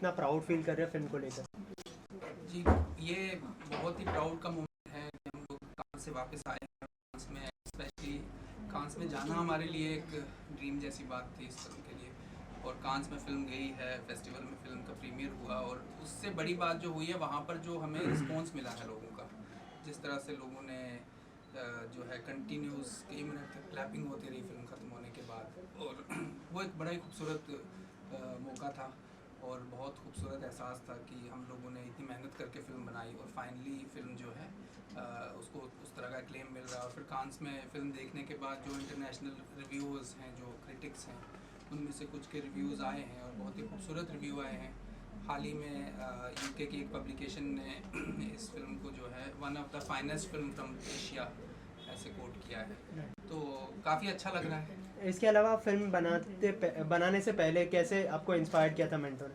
कितना proud feel कर रहे हैं फिल्म को लेकर? जी, ये बहुत ही प्राउड का मोमेंट है कि हम लोग कांस से वापस आए हैं। कांस में स्पेशली कांस में जाना हमारे लिए एक ड्रीम जैसी बात थी इस फिल्म के लिए। और कांस में फ़िल्म गई है, फेस्टिवल में फ़िल्म का प्रीमियर हुआ, और उससे बड़ी बात जो हुई है वहाँ पर जो हमें रिस्पॉन्स मिला है लोगों का। जिस तरह से लोगों ने जो है कंटिन्यूस कई मिनट तक क्लैपिंग होती रही फिल्म ख़त्म होने के बाद, और वो एक बड़ा ही खूबसूरत मौका था और बहुत खूबसूरत एहसास था कि हम लोगों ने इतनी मेहनत करके फ़िल्म बनाई और फाइनली फ़िल्म जो है उसको उस तरह का क्लेम मिल रहा है। और फिर कांस में फ़िल्म देखने के बाद जो इंटरनेशनल रिव्यूज़ हैं, जो क्रिटिक्स हैं, उनमें से कुछ के रिव्यूज़ आए हैं और बहुत ही खूबसूरत रिव्यू आए हैं। हाल ही में यूके की एक पब्लिकेशन ने इस फिल्म को जो है one of the finest film from Asia ऐसे कोट किया है, तो काफ़ी अच्छा लग रहा है। इसके अलावा फिल्म बनाने से पहले कैसे आपको इंस्पायर किया था मंटो ने?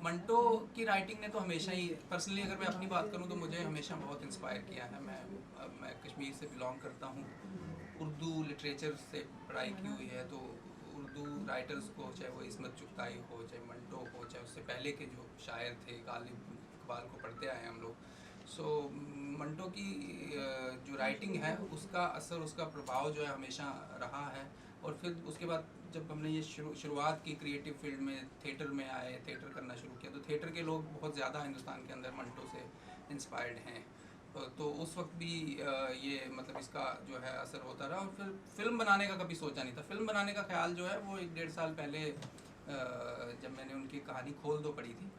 मंटो की राइटिंग ने तो हमेशा ही, पर्सनली अगर मैं अपनी बात करूं तो मुझे हमेशा बहुत इंस्पायर किया है। मैं कश्मीर से बिलोंग करता हूं, उर्दू लिटरेचर से पढ़ाई की हुई है, तो उर्दू राइटर्स को, चाहे वो इस्मत चुगताई हो, चाहे मंटो हो, चाहे उससे पहले के जो शायर थे, गालिब इकबाल को पढ़ते आए हैं हम लोग। सो मंटो की जो राइटिंग है उसका असर, उसका प्रभाव जो है हमेशा रहा है। और फिर उसके बाद जब हमने ये शुरुआत की क्रिएटिव फील्ड में, थिएटर में आए, थिएटर करना शुरू किया, तो थिएटर के लोग बहुत ज़्यादा हिंदुस्तान के अंदर मंटो से इंस्पायर्ड हैं। तो उस वक्त भी ये मतलब इसका जो है असर होता रहा। और फिर फिल्म बनाने का कभी सोचा नहीं था। फिल्म बनाने का ख्याल जो है वो 1-1.5 साल पहले जब मैंने उनकी कहानी खोल दो पढ़ी थी,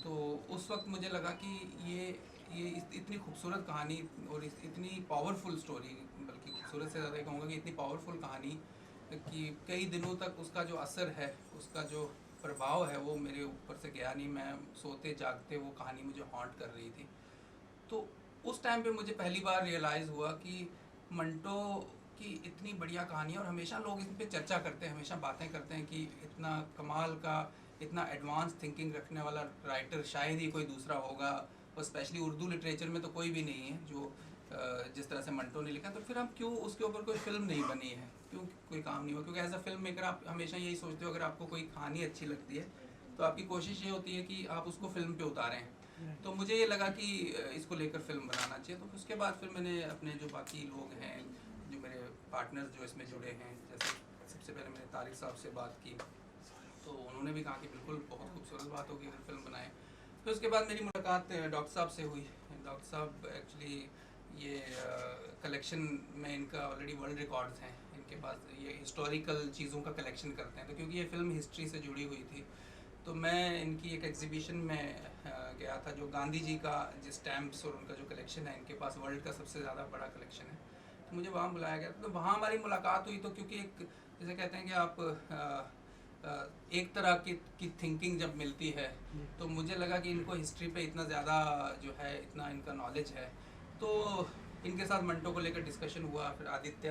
तो उस वक्त मुझे लगा कि ये इतनी खूबसूरत कहानी और इतनी पावरफुल स्टोरी, बल्कि खूबसूरत से ज़्यादा कहूँगा कि इतनी पावरफुल कहानी कि कई दिनों तक उसका जो असर है, उसका जो प्रभाव है, वो मेरे ऊपर से गया नहीं। मैं सोते जागते वो कहानी मुझे हॉन्ट कर रही थी। तो उस टाइम पे मुझे पहली बार रियलाइज़ हुआ कि मंटो की इतनी बढ़िया कहानी है और हमेशा लोग इस पे चर्चा करते हैं, हमेशा बातें करते हैं कि इतना कमाल का, इतना एडवांस थिंकिंग रखने वाला राइटर शायद ही कोई दूसरा होगा, और स्पेशली उर्दू लिटरेचर में तो कोई भी नहीं है जो जिस तरह से मंटो ने लिखा। तो फिर हम क्यों उसके ऊपर कोई फिल्म नहीं बनी है, क्यों कोई काम नहीं हुआ? क्योंकि एज अ फिल्म मेकर आप हमेशा यही सोचते हो, अगर आपको कोई कहानी अच्छी लगती है तो आपकी कोशिश ये होती है कि आप उसको फिल्म पे उतारें। तो मुझे ये लगा कि इसको लेकर फिल्म बनाना चाहिए। तो उसके बाद फिर मैंने अपने जो बाकी लोग हैं, जो मेरे पार्टनर्स जो इसमें जुड़े हैं, जैसे सबसे पहले मैंने तारिक साहब से बात की, तो उन्होंने भी कहा कि बिल्कुल बहुत खूबसूरत बात होगी अगर फिल्म बनाएं। फिर उसके बाद मेरी मुलाकात डॉक्टर साहब से हुई। डॉक्टर साहब एक्चुअली ये कलेक्शन में इनका ऑलरेडी वर्ल्ड रिकॉर्ड्स हैं इनके पास, ये हिस्टोरिकल चीज़ों का कलेक्शन करते हैं। तो क्योंकि ये फिल्म हिस्ट्री से जुड़ी हुई थी, तो मैं इनकी एक एग्जीबिशन में गया था, जो गांधी जी का जिस स्टैम्प्स और उनका जो कलेक्शन है, इनके पास वर्ल्ड का सबसे ज़्यादा बड़ा कलेक्शन है। तो मुझे वहाँ बुलाया गया, तो वहाँ हमारी मुलाकात हुई। तो क्योंकि एक जैसे कहते हैं कि आप एक तरह की थिंकिंग जब मिलती है, तो मुझे लगा कि इनको हिस्ट्री पे इतना ज़्यादा जो है, इतना इनका नॉलेज है, तो इनके साथ मंटो को लेकर डिस्कशन हुआ। फिर आदित्य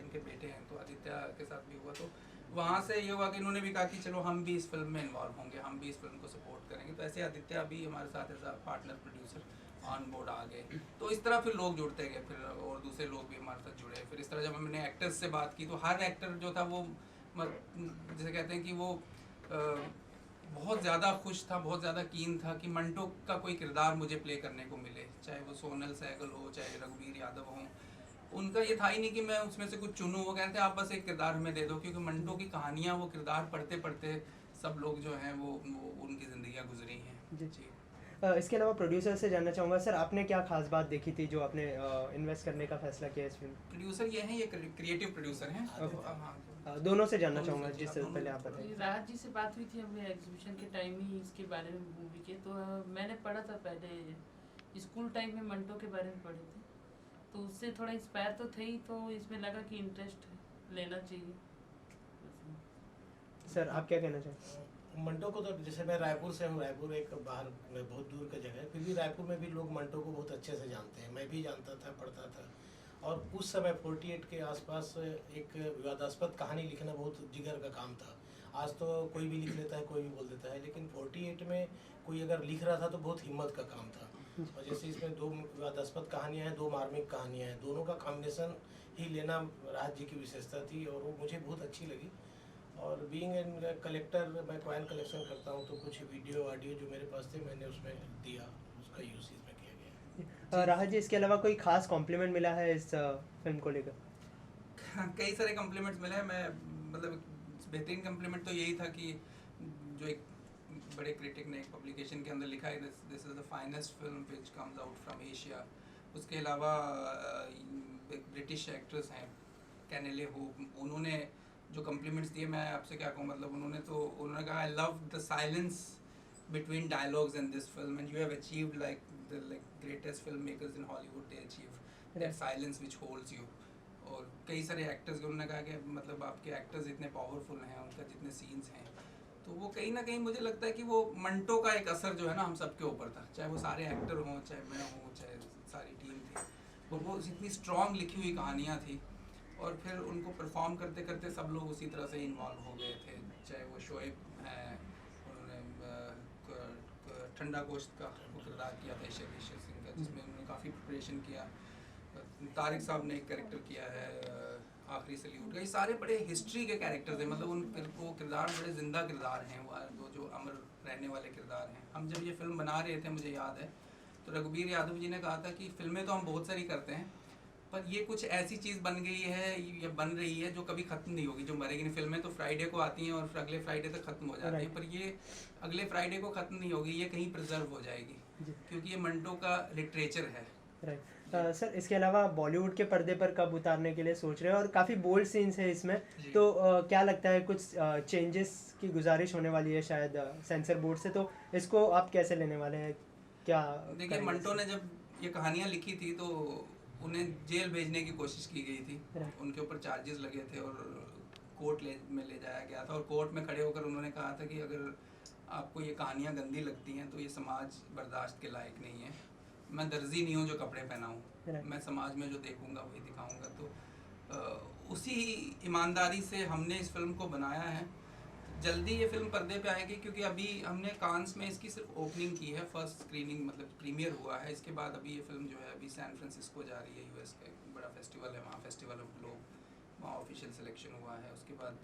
इनके बेटे हैं, तो आदित्य के साथ भी हुआ। तो वहाँ से ये हुआ कि इन्होंने भी कहा कि चलो हम भी इस फिल्म में इन्वॉल्व होंगे, हम भी इस फिल्म को सपोर्ट करेंगे। तो ऐसे आदित्य भी हमारे साथ as a partner producer on board आ गए। तो इस तरह फिर लोग जुड़ते गए, फिर और दूसरे लोग भी हमारे साथ जुड़े। फिर इस तरह जब हमने एक्टर्स से बात की, तो हर एक्टर जो था वो जैसे कहते हैं कि वो बहुत ज़्यादा खुश था, बहुत ज़्यादा कीन था कि मंटो का कोई किरदार मुझे प्ले करने को मिले, चाहे वो सोनल सहगल हो, चाहे रघुवीर यादव हो। उनका ये था ही नहीं कि मैं उसमें से कुछ चुनूँ, वो कहते हैं आप बस एक किरदार हमें दे दो। क्योंकि मंटो की कहानियाँ, वो किरदार पढ़ते पढ़ते सब लोग जो हैं वो उनकी ज़िंदगियाँ गुजरी हैं। जी। इसके अलावा प्रोड्यूसर से जानना चाहूँगा सर, आपने क्या खास बात देखी थी जो आपने इन्वेस्ट करने का फैसला किया इस फिल्म? प्रोड्यूसर ये हैं, ये क्रिएटिव प्रोड्यूसर हैं। तो हाँ, दोनों से जानना दोनों चाहूँगा, से, जिससे आप दोनों पहले आप बताइए। राज जी से बात हुई थी हमें एग्जीबिशन के टाइम ही इसके बारे में, मूवी के। तो मैंने पढ़ा था पहले, स्कूल टाइम में मंटो के बारे में पढ़े थे, तो उससे थोड़ा इंस्पायर तो थे ही, तो इसमें लगा कि इंटरेस्ट लेना चाहिए। सर आप क्या कहना चाहेंगे? मंटो को तो, जैसे मैं रायपुर से हूँ, रायपुर एक बाहर में बहुत दूर का जगह है, फिर भी रायपुर में भी लोग मंटो को बहुत अच्छे से जानते हैं। मैं भी जानता था, पढ़ता था। और उस समय 48 के आसपास एक विवादास्पद कहानी लिखना बहुत जिगर का काम था। आज तो कोई भी लिख लेता है, कोई भी बोल देता है, लेकिन 48 में कोई अगर लिख रहा था तो बहुत हिम्मत का काम था। और जैसे इसमें 2 विवादास्पद कहानियाँ हैं, 2 मार्मिक कहानियाँ हैं, दोनों का कॉम्बिनेशन ही लेना राज जी की विशेषता थी, और वो मुझे बहुत अच्छी लगी। और बीइंग एन कलेक्टर, मैं कॉइन कलेक्शन करता हूँ, तो कुछ वीडियो ऑडियो जो मेरे पास थे मैंने उसमें दिया, उसका यूज इसमें किया गया है। राहत जी, इसके अलावा कोई खास कॉम्प्लीमेंट मिला है इस फिल्म को लेकर? कई सारे कम्प्लीमेंट्स मिले हैं। मैं मतलब बेहतरीन कम्प्लीमेंट तो यही था कि जो एक बड़े क्रिटिक ने एक पब्लिकेशन के अंदर लिखा है, this is the finest film which comes out from Asia. उसके अलावा ब्रिटिश एक्ट्रेस हैं कैनेले हो, उन्होंने जो कम्प्लीमेंट्स दिए, मैं आपसे क्या कहूँ, मतलब उन्होंने कहा I love the silence between dialogues in this film and you have achieved like the greatest filmmakers in Hollywood, they achieve that silence which holds you। और कई सारे एक्टर्स के उन्होंने कहा कि मतलब आपके एक्टर्स इतने पावरफुल हैं, उनका जितने सीन्स हैं, तो वो कहीं ना कहीं मुझे लगता है कि वो मंटो का एक असर जो है ना हम सबके ऊपर था, चाहे वो सारे एक्टर हों, चाहे मैं हूँ, चाहे सारी टीम थी, और वो इतनी स्ट्रॉन्ग लिखी हुई कहानियाँ थी, और फिर उनको परफॉर्म करते करते सब लोग उसी तरह से इन्वॉल्व हो गए थे। चाहे वो शोएब हैं, उन्होंने ठंडा गोश्त का किरदार किया था ईशर सिंह का, जिसमें उन्होंने काफ़ी प्रिपरेशन किया। तारिक साहब ने एक कैरेक्टर किया है आखिरी सल्यूट का। ये सारे बड़े हिस्ट्री के कैरेक्टर्स हैं, मतलब वो किरदार बड़े ज़िंदा किरदार हैं, वो जो अमर रहने वाले किरदार हैं। हम जब ये फिल्म बना रहे थे, मुझे याद है, तो रघुबीर यादव जी ने कहा था कि फिल्में तो हम बहुत सारी करते हैं, पर ये कुछ ऐसी चीज़ बन गई है या बन रही है जो कभी ख़त्म नहीं होगी, जो मरेगी नहीं। फिल्में तो फ्राइडे को आती हैं और फिर अगले फ्राइडे तक ख़त्म हो जाती हैं, पर ये अगले फ्राइडे को ख़त्म नहीं होगी, ये कहीं प्रिजर्व हो जाएगी, क्योंकि ये मंटो का लिटरेचर है। राइट। सर, इसके अलावा बॉलीवुड के पर्दे पर कब उतारने के लिए सोच रहे हैं, और काफ़ी बोल्ड सीन्स है इसमें, तो क्या लगता है कुछ चेंजेस की गुजारिश होने वाली है शायद सेंसर बोर्ड से, तो इसको आप कैसे लेने वाले हैं, क्या? देखिए, मंटो ने जब ये कहानियाँ लिखी थी तो उन्हें जेल भेजने की कोशिश की गई थी, उनके ऊपर चार्जेस लगे थे और कोर्ट में ले जाया गया था, और कोर्ट में खड़े होकर उन्होंने कहा था कि अगर आपको ये कहानियाँ गंदी लगती हैं तो ये समाज बर्दाश्त के लायक नहीं है। मैं दर्जी नहीं हूँ जो कपड़े पहनाऊँ, मैं समाज में जो देखूँगा वही दिखाऊँगा। तो उसी ईमानदारी से हमने इस फिल्म को बनाया है। जल्दी ये फिल्म पर्दे पे आएगी, क्योंकि अभी हमने कांस में इसकी सिर्फ ओपनिंग की है, फर्स्ट स्क्रीनिंग मतलब प्रीमियर हुआ है। इसके बाद अभी ये फिल्म जो है अभी सैन फ्रांसिस्को जा रही है, यूएस का एक बड़ा फेस्टिवल है वहाँ, फेस्टिवल ऑफ ग्लोब, वहाँ ऑफिशियल सिलेक्शन हुआ है। उसके बाद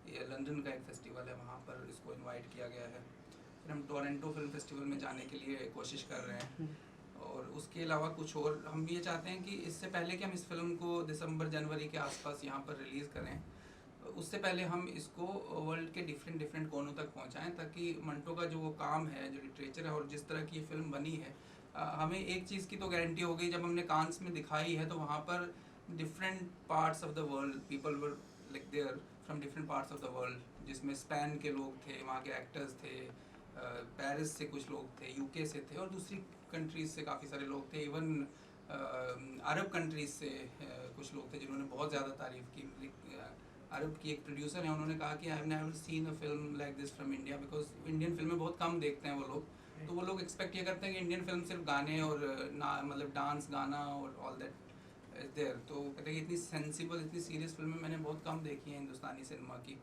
ये लंदन का एक फेस्टिवल है, वहाँ पर इसको इन्वाइट किया गया है। फिर हम टोरंटो फिल्म फेस्टिवल में जाने के लिए कोशिश कर रहे हैं, और उसके अलावा कुछ और हम ये चाहते हैं कि इससे पहले कि हम इस फिल्म को दिसंबर जनवरी के आसपास यहाँ पर रिलीज़ करें, उससे पहले हम इसको वर्ल्ड के डिफरेंट कोनों तक पहुँचाएं, ताकि मंटो का जो वो काम है, जो लिटरेचर है, और जिस तरह की ये फिल्म बनी है, हमें एक चीज़ की तो गारंटी हो गई, जब हमने कांस में दिखाई है तो वहाँ पर different parts of the world, people were like there from different parts of the world, जिसमें स्पेन के लोग थे, वहाँ के एक्टर्स थे, पेरिस से कुछ लोग थे, यूके से थे, और दूसरी कंट्रीज़ से काफ़ी सारे लोग थे, इवन अरब कंट्रीज़ से कुछ लोग थे जिन्होंने बहुत ज़्यादा तारीफ़ की। अरब की एक प्रोड्यूसर है, उन्होंने कहा कि I have never seen a film like this from India, because Indian फिल्में बहुत कम देखते हैं वो लोग, तो वो लोग एक्सपेक्ट ये करते हैं कि इंडियन फिल्म सिर्फ गाने और मतलब डांस गाना और ऑल दैट इज देयर। तो कहते हैं कि इतनी सेंसिबल, इतनी सीरियस फिल्में मैंने बहुत कम देखी हैं हिंदुस्तानी सिनेमा की।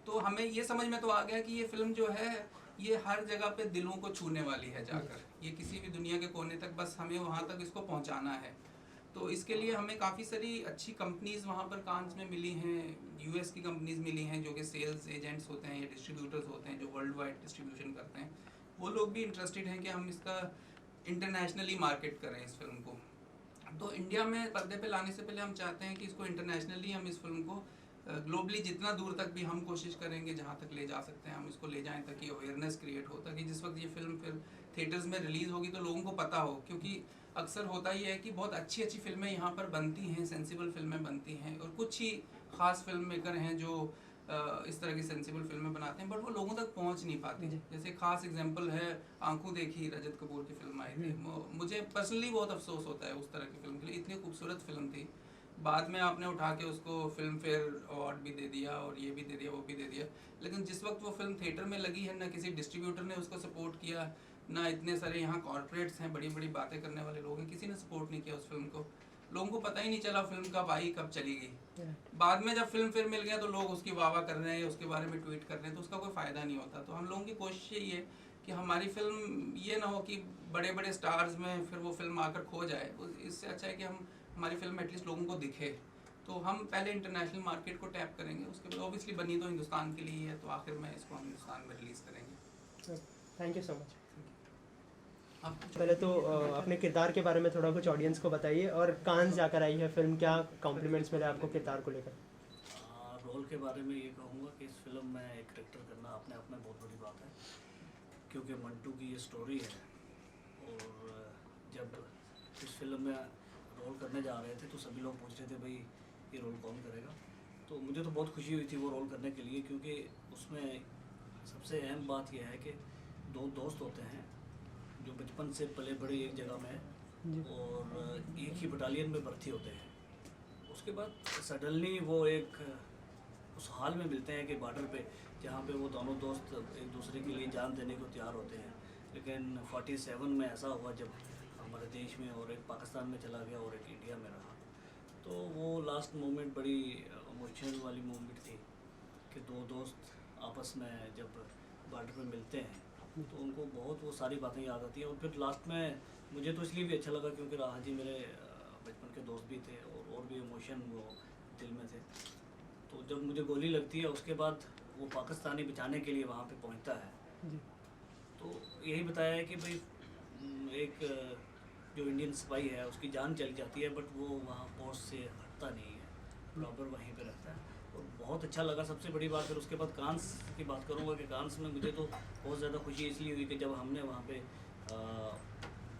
तो हमें ये समझ में तो आ गया कि ये फिल्म जो है ये हर जगह पे दिलों को छूने वाली है जाकर, ये किसी भी दुनिया के कोने तक, बस हमें वहाँ तक इसको पहुँचाना है। तो इसके लिए हमें काफ़ी सारी अच्छी कंपनीज़ वहाँ पर कांस में मिली हैं, यूएस की कंपनीज़ मिली हैं जो कि सेल्स एजेंट्स होते हैं या डिस्ट्रीब्यूटर्स होते हैं जो वर्ल्ड वाइड डिस्ट्रीब्यूशन करते हैं, वो लोग भी इंटरेस्टेड हैं कि हम इसका इंटरनेशनली मार्केट करें इस फिल्म को। तो इंडिया में पर्दे पे लाने से पहले हम चाहते हैं कि इसको इंटरनेशनली हम इस फिल्म को ग्लोबली जितना दूर तक भी हम कोशिश करेंगे, जहाँ तक ले जा सकते हैं हम इसको ले जाएं, ताकि अवेयरनेस क्रिएट हो, ताकि जिस वक्त ये फिल्म फिर थिएटर्स में रिलीज़ होगी तो लोगों को पता हो। क्योंकि अक्सर होता ही है कि बहुत अच्छी अच्छी फिल्में यहाँ पर बनती हैं, सेंसिबल फिल्में बनती हैं, और कुछ ही ख़ास फिल्म मेकर हैं जो इस तरह की सेंसिबल फिल्में बनाते हैं, बट वो लोगों तक पहुँच नहीं पाती। जैसे खास एग्जांपल है आंखों देखी, रजत कपूर की फिल्म आई थी, मुझे पर्सनली बहुत अफसोस होता है उस तरह की फिल्म के लिए, इतनी खूबसूरत फिल्म थी, बाद में आपने उठा के उसको फिल्म फेयर अवार्ड भी दे दिया और ये भी दे दिया, वो भी दे दिया, लेकिन जिस वक्त वो फिल्म थिएटर में लगी है, ना किसी डिस्ट्रीब्यूटर ने उसको सपोर्ट किया, ना इतने सारे यहाँ कॉर्पोरेट्स हैं, बड़ी बड़ी बातें करने वाले लोग हैं, किसी ने सपोर्ट नहीं किया उस फिल्म को। लोगों को पता ही नहीं चला फिल्म कब आई कब चली गई। बाद में जब फिल्म फेयर मिल गया तो लोग उसकी वाह कर रहे हैं, उसके बारे में ट्वीट कर रहे हैं, तो उसका कोई फ़ायदा नहीं होता। तो हम लोगों की कोशिश यही है कि हमारी फिल्म ये ना हो कि बड़े बड़े स्टार्स में फिर वो फिल्म आकर खो जाए, इससे अच्छा है कि हम हमारी फिल्म एटलीस्ट लोगों को दिखे, तो हम पहले इंटरनेशनल मार्केट को टैप करेंगे, उसके बाद ऑब्वियसली बनी तो हिंदुस्तान के लिए है, तो आखिर में इसको हम हिंदुस्तान में रिलीज़ करेंगे। Thank you so much. आप पहले तो अपने किरदार के बारे में थोड़ा कुछ ऑडियंस को बताइए, और कांस जाकर आई है फिल्म, क्या कॉम्प्लीमेंट्स मिले आपको किरदार को लेकर? रोल के बारे में ये कहूँगा कि इस फिल्म में एक करेक्टर करना अपने आप में बहुत बड़ी बात है, क्योंकि मंटू की ये स्टोरी है। और जब इस फिल्म में रोल करने जा रहे थे तो सभी लोग पूछ रहे थे भाई ये रोल कौन करेगा, तो मुझे तो बहुत खुशी हुई थी वो रोल करने के लिए, क्योंकि उसमें सबसे अहम बात यह है कि दो दोस्त होते हैं जो बचपन से पले बड़े एक जगह में हैं और एक ही बटालियन में भर्ती होते हैं। उसके बाद सडनली वो एक उस हाल में मिलते हैं कि बॉर्डर पे, जहाँ पे वो दोनों दोस्त एक दूसरे के लिए जान देने को तैयार होते हैं। लेकिन 47 में ऐसा हुआ जब हमारे देश में और एक पाकिस्तान में चला गया और एक इंडिया में रहा, तो वो लास्ट मोमेंट बड़ी इमोशनल वाली मोमेंट थी कि दो दोस्त आपस में जब बॉर्डर पे मिलते हैं तो उनको बहुत वो सारी बातें याद आती हैं। और फिर लास्ट में मुझे तो इसलिए भी अच्छा लगा क्योंकि राहा जी मेरे बचपन के दोस्त भी थे और भी इमोशन वो दिल में थे। तो जब मुझे गोली लगती है उसके बाद वो पाकिस्तानी बचाने के लिए वहाँ पे पहुँचता है, तो यही बताया है कि भाई एक जो इंडियन सिपाही है उसकी जान चली जाती है बट वो वहाँ पोस्ट से हटता नहीं है, बराबर वहीं पे रहता है और बहुत अच्छा लगा। सबसे बड़ी बात फिर उसके बाद कांस की बात करूँगा कि कांस में मुझे तो बहुत ज़्यादा खुशी इसलिए हुई कि जब हमने वहाँ पे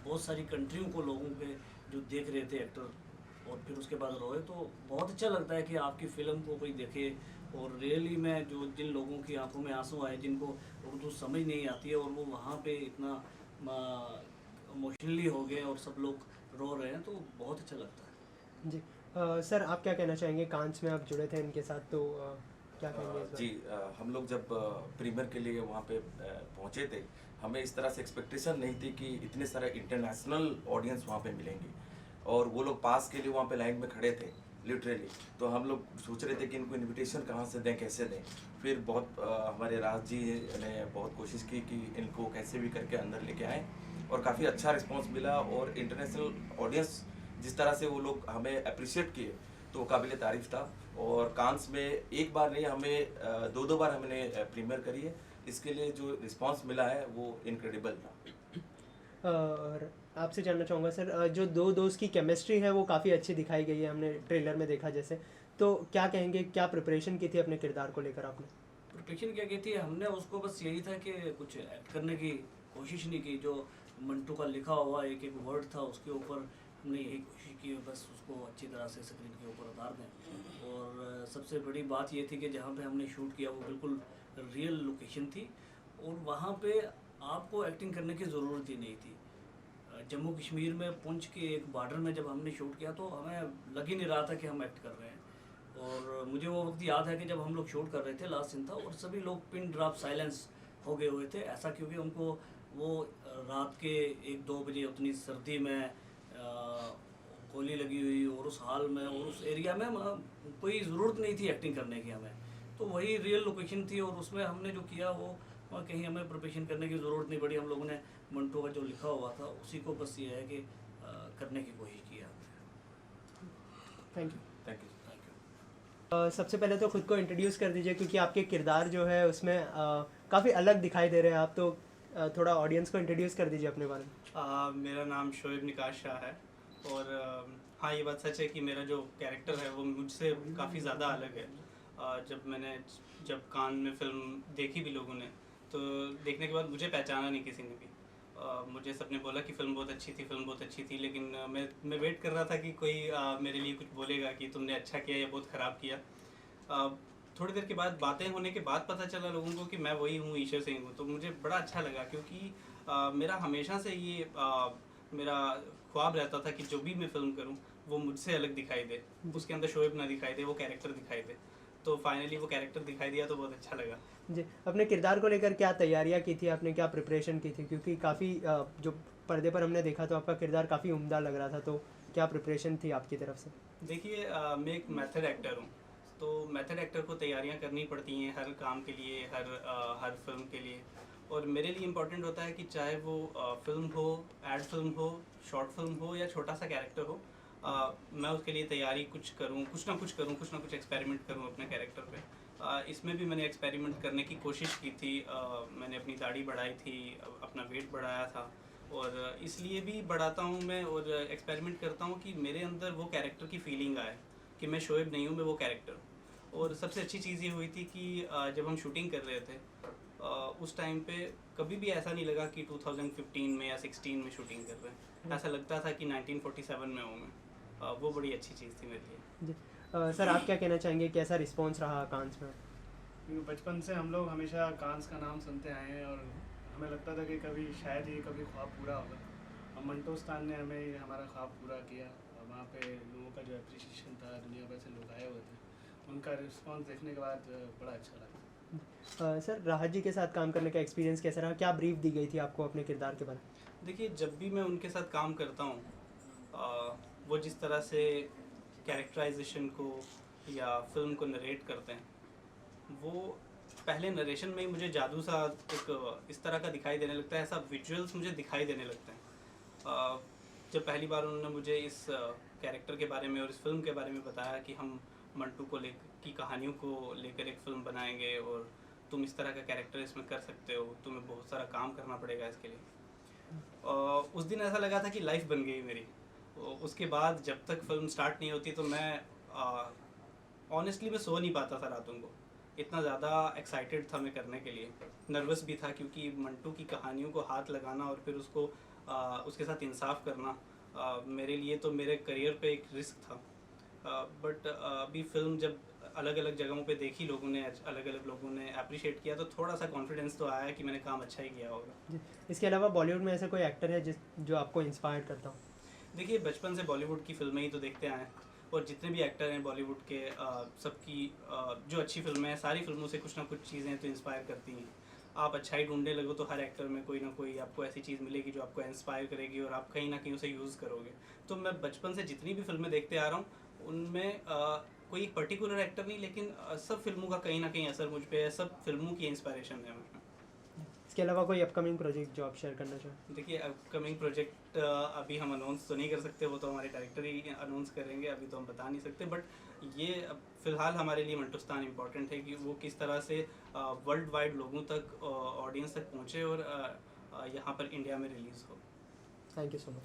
बहुत सारी कंट्रियों को लोगों के जो देख रहे थे एक्टर और फिर उसके बाद रोए, तो बहुत अच्छा लगता है कि आपकी फ़िल्म को कोई देखे। और रियली में जो जिन लोगों की आंखों में आंसू आए, जिनको उर्दू समझ नहीं आती है और वो वहाँ पे इतना इमोशनली हो गए और सब लोग रो रहे हैं, तो बहुत अच्छा लगता है। जी सर, आप क्या कहना चाहेंगे? कांस में आप जुड़े थे इनके साथ, तो क्या कहेंगे इस बारे जी हम लोग जब प्रीमियर के लिए वहाँ पे पहुँचे थे, हमें इस तरह से एक्सपेक्टेशन नहीं थी कि इतने सारे इंटरनेशनल ऑडियंस वहाँ पे मिलेंगे और वो लोग पास के लिए वहाँ पे लाइन में खड़े थे लिटरली। तो हम लोग सोच रहे थे कि इनको इनविटेशन कहाँ से दें, कैसे दें। फिर बहुत हमारे राज जी ने बहुत कोशिश की कि इनको कैसे भी करके अंदर लेके आएँ और काफ़ी अच्छा रिस्पॉन्स मिला। और इंटरनेशनल ऑडियंस जिस तरह से वो लोग हमें अप्रिशिएट किए तो वो काबिल तारीफ़ था। और कांस में एक बार नहीं, हमें दो बार हमने प्रीमियर करी है, इसके लिए जो रिस्पांस मिला है वो इनक्रेडिबल था। और आपसे जानना चाहूँगा सर, जो दो दोस्त की केमिस्ट्री है वो काफ़ी अच्छी दिखाई गई है, हमने ट्रेलर में देखा जैसे, तो क्या कहेंगे, क्या प्रिपरेशन की थी अपने किरदार को लेकर आपने? प्रिपरेशन क्या की थी हमने, उसको बस यही था कि कुछ एक्ट करने की कोशिश नहीं की। जो मंटू का लिखा हुआ एक एक वर्ड था उसके ऊपर हमने यही कोशिश की बस उसको अच्छी तरह से स्क्रीन के ऊपर उतार दें। और सबसे बड़ी बात ये थी कि जहाँ पे हमने शूट किया वो बिल्कुल रियल लोकेशन थी और वहाँ पे आपको एक्टिंग करने की ज़रूरत ही नहीं थी। जम्मू कश्मीर में पुंछ के एक बॉर्डर में जब हमने शूट किया तो हमें लग ही नहीं रहा था कि हम एक्ट कर रहे हैं। और मुझे वो वक्त याद है कि जब हम लोग शूट कर रहे थे लास्ट सीन था और सभी लोग पिन ड्रॉप साइलेंस हो गए हुए थे। ऐसा क्योंकि उनको वो रात के 1-2 बजे उतनी सर्दी में गोली लगी हुई और उस हाल में और उस एरिया में कोई ज़रूरत नहीं थी एक्टिंग करने की हमें, तो वही रियल लोकेशन थी और उसमें हमने जो किया वो कहीं हमें प्रिपरेशन करने की ज़रूरत नहीं पड़ी। हम लोगों ने मंटू का जो लिखा हुआ था उसी को बस ये है कि करने की कोशिश की हमने। Thank you. Thank you. सबसे पहले तो खुद को इंट्रोड्यूस कर दीजिए, क्योंकि आपके किरदार जो है उसमें काफ़ी अलग दिखाई दे रहे हैं आप, तो थोड़ा ऑडियंस को इंट्रोड्यूस कर दीजिए अपने बारे में। मेरा नाम शोएब निकाश शाह है और हाँ ये बात सच है कि मेरा जो कैरेक्टर है वो मुझसे काफ़ी ज़्यादा अलग है। जब कान में फ़िल्म देखी भी लोगों ने तो देखने के बाद मुझे पहचाना नहीं किसी ने भी। मुझे सबने बोला कि फ़िल्म बहुत अच्छी थी, लेकिन मैं वेट कर रहा था कि कोई मेरे लिए कुछ बोलेगा कि तुमने अच्छा किया या बहुत ख़राब किया। थोड़ी देर के बाद बातें होने के बाद पता चला लोगों को कि मैं वही हूँ, ईश्वर सिंह हूँ, तो मुझे बड़ा अच्छा लगा क्योंकि मेरा हमेशा से ये मेरा ख्वाब रहता था कि जो भी मैं फ़िल्म करूँ वो मुझसे अलग दिखाई दे, उसके अंदर शोएब ना दिखाई दे, वो कैरेक्टर दिखाई दे। तो फाइनली वो कैरेक्टर दिखाई दिया तो बहुत अच्छा लगा। जी, अपने किरदार को लेकर क्या तैयारियां की थी आपने, क्या प्रिपरेशन की थी? क्योंकि काफ़ी जो पर्दे पर हमने देखा तो आपका किरदार काफ़ी उम्दा लग रहा था, तो क्या प्रिपरेशन थी आपकी तरफ से? देखिए मैं एक मेथड एक्टर हूँ, तो मेथड एक्टर को तैयारियाँ करनी पड़ती हैं हर काम के लिए, हर फिल्म के लिए। और मेरे लिए इम्पोर्टेंट होता है कि चाहे वो फिल्म हो, एड फिल्म हो, शॉर्ट फिल्म हो या छोटा सा कैरेक्टर हो, मैं उसके लिए तैयारी कुछ ना कुछ एक्सपेरिमेंट करूँ अपने कैरेक्टर पे। इसमें भी मैंने एक्सपेरिमेंट करने की कोशिश की थी। मैंने अपनी दाढ़ी बढ़ाई थी, अपना वेट बढ़ाया था, और इसलिए भी बढ़ाता हूँ मैं और एक्सपेरिमेंट करता हूँ कि मेरे अंदर वो कैरेक्टर की फीलिंग आए कि मैं शोएब नहीं हूँ, मैं वो कैरेक्टर। और सबसे अच्छी चीज़ ये हुई थी कि जब हम शूटिंग कर रहे थे उस टाइम पे कभी भी ऐसा नहीं लगा कि 2015 में या 16 में शूटिंग कर रहे हैं। ऐसा लगता था कि 1947 में हूँ मैं। वो बड़ी अच्छी चीज़ थी मेरे लिए। जी सर, आप क्या कहना चाहेंगे, कैसा रिस्पॉन्स रहा कांस में? क्योंकि बचपन से हम लोग हमेशा कांस का नाम सुनते आए हैं और हमें लगता था कि कभी शायद ये कभी ख्वाब पूरा होगा, और मंटो स्टान ने हमें ये हमारा ख्वाब पूरा किया। और वहाँ पे लोगों का जो अप्रिसिएशन था, दुनिया भर से लोग आए हुए थे, उनका रिस्पॉन्स देखने के बाद बड़ा अच्छा लगा। सर, राहत जी के साथ काम करने का एक्सपीरियंस कैसा रहा? क्या ब्रीफ दी गई थी आपको अपने किरदार के बारे में? देखिए, जब भी मैं उनके साथ काम करता हूँ वो जिस तरह से कैरेक्टराइजेशन को या फिल्म को नरेट करते हैं, वो पहले नरेशन में ही मुझे जादू सा एक इस तरह का दिखाई देने लगता है, ऐसा विजुअल्स मुझे दिखाई देने लगते हैं। जब पहली बार उन्होंने मुझे इस कैरेक्टर के बारे में और इस फिल्म के बारे में बताया कि हम मंटू को की कहानियों को लेकर एक फ़िल्म बनाएंगे और तुम इस तरह का कैरेक्टर इसमें कर सकते हो, तुम्हें बहुत सारा काम करना पड़ेगा इसके लिए। उस दिन ऐसा लगा था कि लाइफ बन गई मेरी। उसके बाद जब तक फिल्म स्टार्ट नहीं होती तो मैं ऑनेस्टली मैं सो नहीं पाता था रातों को, इतना ज़्यादा एक्साइटेड था मैं करने के लिए। नर्वस भी था क्योंकि मंटू की कहानियों को हाथ लगाना और फिर उसको उसके साथ इंसाफ करना मेरे लिए तो मेरे करियर पे एक रिस्क था। बट अभी फिल्म जब अलग अलग जगहों पे देखी, लोगों ने अलग अलग लोगों ने अप्रिशिएट किया, तो थोड़ा सा कॉन्फिडेंस तो आया कि मैंने काम अच्छा ही किया होगा। इसके अलावा बॉलीवुड में ऐसा कोई एक्टर है जो आपको इंस्पायर करता हो? देखिए, बचपन से बॉलीवुड की फिल्में ही तो देखते आए हैं, और जितने भी एक्टर हैं बॉलीवुड के सबकी जो अच्छी फिल्में हैं, सारी फिल्मों से कुछ ना कुछ चीज़ें तो इंस्पायर करती हैं। आप अच्छाई ढूंढने लगो तो हर एक्टर में कोई ना कोई आपको ऐसी चीज़ मिलेगी जो आपको इंस्पायर करेगी और आप कहीं ना कहीं उसे यूज़ करोगे। तो मैं बचपन से जितनी भी फिल्में देखते आ रहा हूँ उनमें कोई एक पर्टिकुलर एक्टर नहीं, लेकिन सब फिल्मों का कहीं ना कहीं असर मुझ पे है, सब फिल्मों की इंस्पायरेशन है मुझ में। इसके अलावा कोई अपकमिंग प्रोजेक्ट जो आप शेयर करना चाहें? देखिए, अपकमिंग प्रोजेक्ट अभी हम अनाउंस तो नहीं कर सकते, वो तो हमारे डायरेक्टर ही अनाउंस करेंगे, अभी तो हम बता नहीं सकते। बट ये फ़िलहाल हमारे लिए मंटोस्तान इम्पॉर्टेंट है कि वो किस तरह से वर्ल्ड वाइड लोगों तक, ऑडियंस तक पहुँचे और यहाँ पर इंडिया में रिलीज़ हो। Thank you so much.